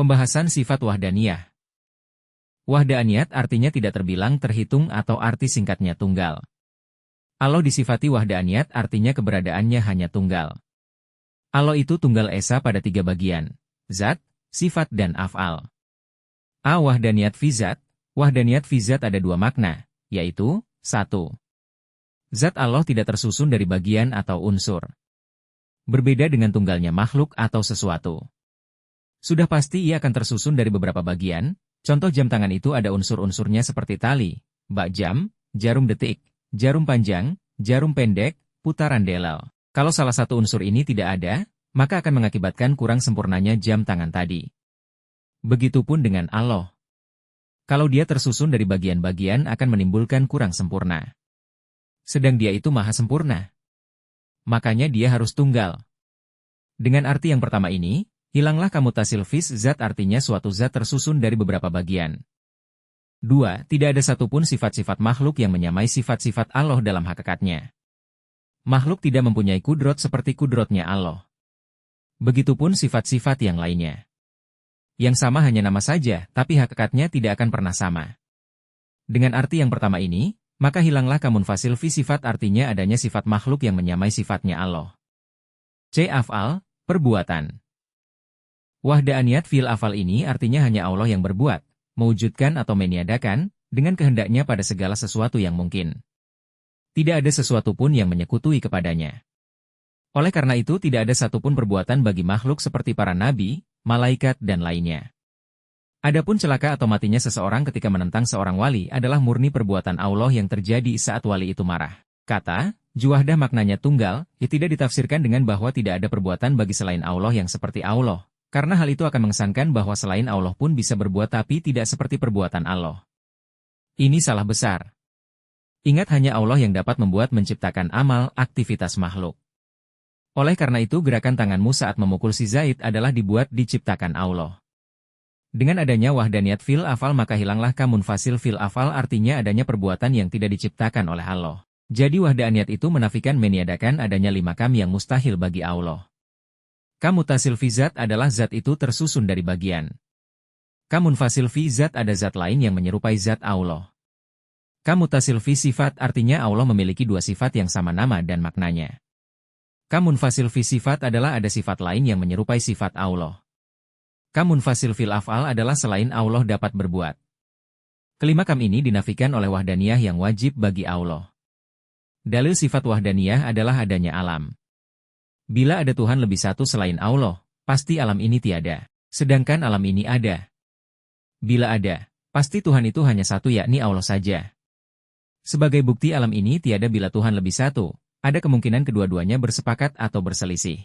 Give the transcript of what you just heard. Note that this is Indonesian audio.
Pembahasan sifat wahdaniyah. Wahdaniyat artinya tidak terbilang, terhitung atau arti singkatnya tunggal. Allah disifati wahdaniyat artinya keberadaannya hanya tunggal. Allah itu tunggal esa pada 3 bagian, zat, sifat dan af'al. Wahdaniyat fi zat. Wahdaniyat fi zat ada 2 makna, yaitu, 1. Zat Allah tidak tersusun dari bagian atau unsur. Berbeda dengan tunggalnya makhluk atau sesuatu. Sudah pasti ia akan tersusun dari beberapa bagian, contoh jam tangan itu ada unsur-unsurnya seperti tali, bak jam, jarum detik, jarum panjang, jarum pendek, putaran delal. Kalau salah satu unsur ini tidak ada, maka akan mengakibatkan kurang sempurnanya jam tangan tadi. Begitupun dengan Allah. Kalau dia tersusun dari bagian-bagian akan menimbulkan kurang sempurna. Sedang dia itu maha sempurna. Makanya dia harus tunggal. Dengan arti yang pertama ini, hilanglah kamutasil fis zat artinya suatu zat tersusun dari beberapa bagian. 2. Tidak ada satupun sifat-sifat makhluk yang menyamai sifat-sifat Allah dalam hakikatnya. Makhluk tidak mempunyai kudrot seperti kudrotnya Allah. Begitupun sifat-sifat yang lainnya. Yang sama hanya nama saja, tapi hakikatnya tidak akan pernah sama. Dengan arti yang pertama ini, maka hilanglah kamunfasil fi sifat artinya adanya sifat makhluk yang menyamai sifatnya Allah. Af'al, perbuatan. Wahdaniyat fil afal ini artinya hanya Allah yang berbuat, mewujudkan atau meniadakan, dengan kehendaknya pada segala sesuatu yang mungkin. Tidak ada sesuatu pun yang menyekutui kepadanya. Oleh karena itu tidak ada satupun perbuatan bagi makhluk seperti para nabi, malaikat dan lainnya. Adapun celaka atau matinya seseorang ketika menentang seorang wali adalah murni perbuatan Allah yang terjadi saat wali itu marah. Kata, juwahdah maknanya tunggal, tidak ditafsirkan dengan bahwa tidak ada perbuatan bagi selain Allah yang seperti Allah. Karena hal itu akan mengesankan bahwa selain Allah pun bisa berbuat tapi tidak seperti perbuatan Allah. Ini salah besar. Ingat hanya Allah yang dapat membuat menciptakan amal, aktivitas makhluk. Oleh karena itu gerakan tanganmu saat memukul si Zaid adalah dibuat diciptakan Allah. Dengan adanya wahdaniyat fil afal maka hilanglah kamunfasil fil afal artinya adanya perbuatan yang tidak diciptakan oleh Allah. Jadi wahdaniyat itu menafikan meniadakan adanya 5 kam yang mustahil bagi Allah. Kamutasil fi zat adalah zat itu tersusun dari bagian. Kamunfasil fi zat ada zat lain yang menyerupai zat Allah. Kamutasil fi sifat artinya Allah memiliki 2 sifat yang sama nama dan maknanya. Kamunfasil fi sifat adalah ada sifat lain yang menyerupai sifat Allah. Kamunfasil fil af'al adalah selain Allah dapat berbuat. Kelima kam ini dinafikan oleh wahdaniyah yang wajib bagi Allah. Dalil sifat wahdaniyah adalah adanya alam. Bila ada Tuhan lebih satu selain Allah, pasti alam ini tiada. Sedangkan alam ini ada. Bila ada, pasti Tuhan itu hanya satu yakni Allah saja. Sebagai bukti alam ini tiada bila Tuhan lebih satu, ada kemungkinan kedua-duanya bersepakat atau berselisih.